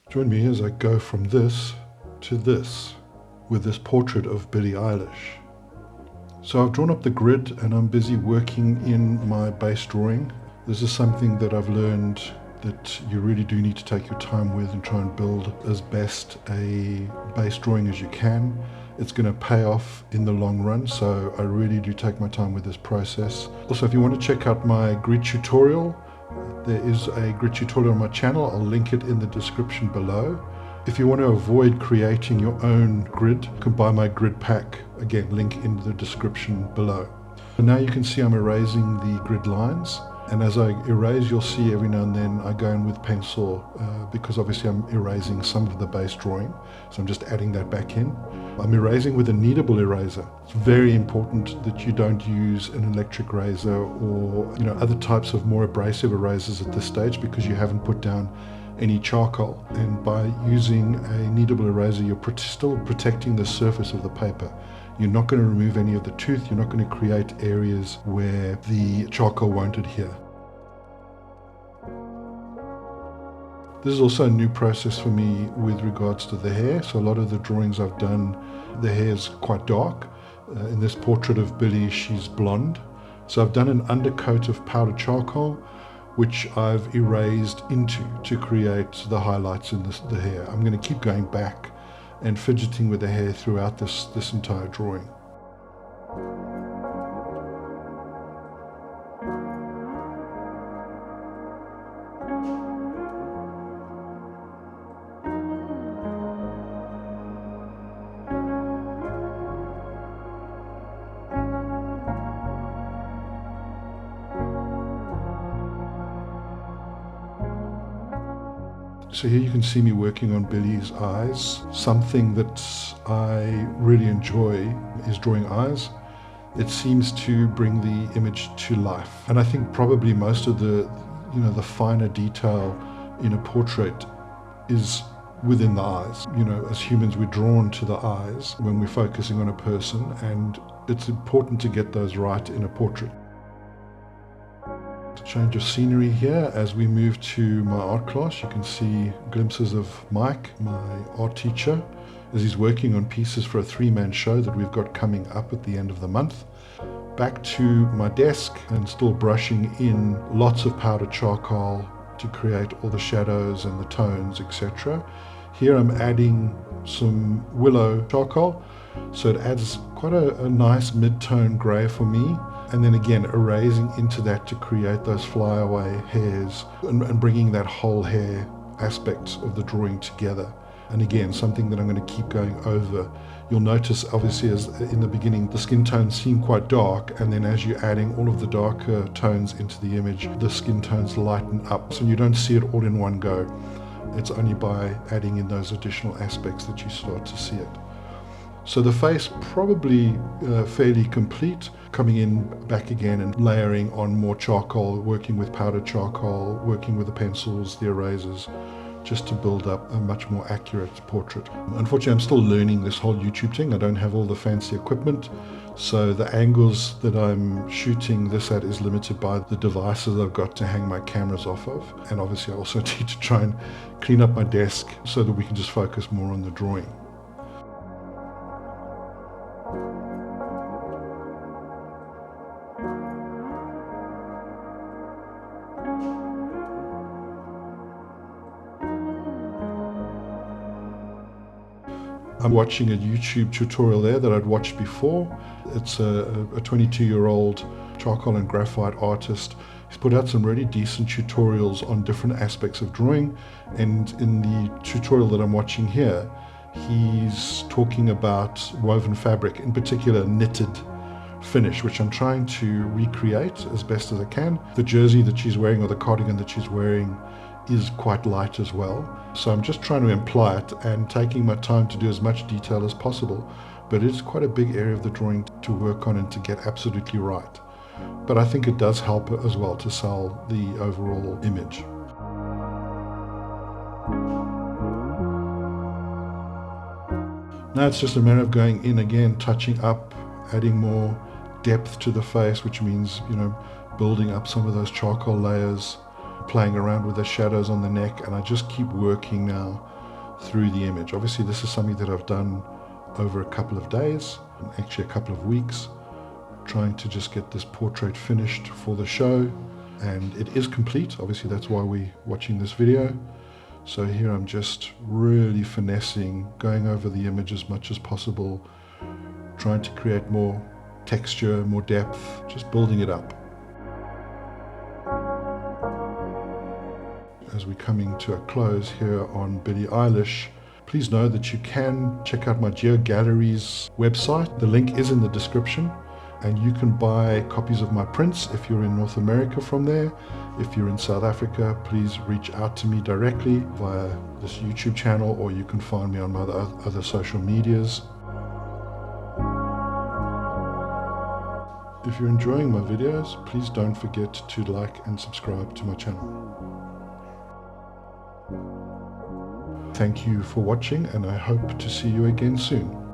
Join me as I go from this to this with this portrait of Billie Eilish. So I've drawn up the grid and I'm busy working in my base drawing. This is something that I've learned that you really do need to take your time with and try and build as best a base drawing as you can. It's going to pay off in the long run, so I really do take my time with this process. Also, if you want to check out my grid tutorial, there is a grid tutorial on my channel. I'll link it in the description below. If you want to avoid creating your own grid, you can buy my grid pack. Again, link in the description below. So now you can see I'm erasing the grid lines. And as I erase, you'll see every now and then I go in with pencil because obviously I'm erasing some of the base drawing. So I'm just adding that back in. I'm erasing with a kneadable eraser. It's very important that you don't use an electric razor or other types of more abrasive erasers at this stage because you haven't put down any charcoal. And by using a kneadable eraser, you're still protecting the surface of the paper. You're not going to remove any of the tooth. You're not going to create areas where the charcoal won't adhere. This is also a new process for me with regards to the hair. So a lot of the drawings I've done, the hair is quite dark. In this portrait of Billie, she's blonde. So I've done an undercoat of powdered charcoal, which I've erased into to create the highlights in the hair. I'm going to keep going back and fidgeting with the hair throughout this entire drawing. So here you can see me working on Billie's eyes. Something that I really enjoy is drawing eyes. It seems to bring the image to life. And I think probably most of the finer detail in a portrait is within the eyes. As humans, we're drawn to the eyes when we're focusing on a person, and it's important to get those right in a portrait. Change of scenery here as we move to my art class. You can see glimpses of Mike, my art teacher, as he's working on pieces for a 3-man show that we've got coming up at the end of the month. Back to my desk and still brushing in lots of powdered charcoal to create all the shadows and the tones, etc. Here I'm adding some willow charcoal, so it adds quite a nice mid-tone grey for me. And then again, erasing into that to create those flyaway hairs and bringing that whole hair aspect of the drawing together. And again, something that I'm going to keep going over. You'll notice, obviously, as in the beginning, the skin tones seem quite dark, and then as you're adding all of the darker tones into the image, the skin tones lighten up. So you don't see it all in one go. It's only by adding in those additional aspects that you start to see it. So the face probably fairly complete, coming in back again and layering on more charcoal, working with powdered charcoal, working with the pencils, the erasers, just to build up a much more accurate portrait. Unfortunately, I'm still learning this whole YouTube thing. I don't have all the fancy equipment, so the angles that I'm shooting this at is limited by the devices I've got to hang my cameras off of. And obviously I also need to try and clean up my desk so that we can just focus more on the drawing. I'm watching a YouTube tutorial there that I'd watched before. It's a 22-year-old charcoal and graphite artist. He's put out some really decent tutorials on different aspects of drawing, and in the tutorial that I'm watching here, he's talking about woven fabric, in particular knitted finish, which I'm trying to recreate as best as I can. The jersey that she's wearing, or the cardigan that she's wearing, is quite light as well. So I'm just trying to imply it and taking my time to do as much detail as possible. But it's quite a big area of the drawing to work on and to get absolutely right. But I think it does help as well to sell the overall image. Now it's just a matter of going in again, touching up, adding more depth to the face, which means, building up some of those charcoal layers, playing around with the shadows on the neck, and I just keep working now through the image. Obviously this is something that I've done over a couple of days, actually a couple of weeks, trying to just get this portrait finished for the show, and it is complete. Obviously that's why we're watching this video. So here I'm just really finessing, going over the image as much as possible, trying to create more texture, more depth, just building it up. As we're coming to a close here on Billie Eilish, please know that you can check out my GICLEE's website. The link is in the description, and you can buy copies of my prints if you're in North America from there. If you're in South Africa, please reach out to me directly via this YouTube channel, or you can find me on my other social medias. If you're enjoying my videos, please don't forget to like and subscribe to my channel. Thank you for watching, and I hope to see you again soon.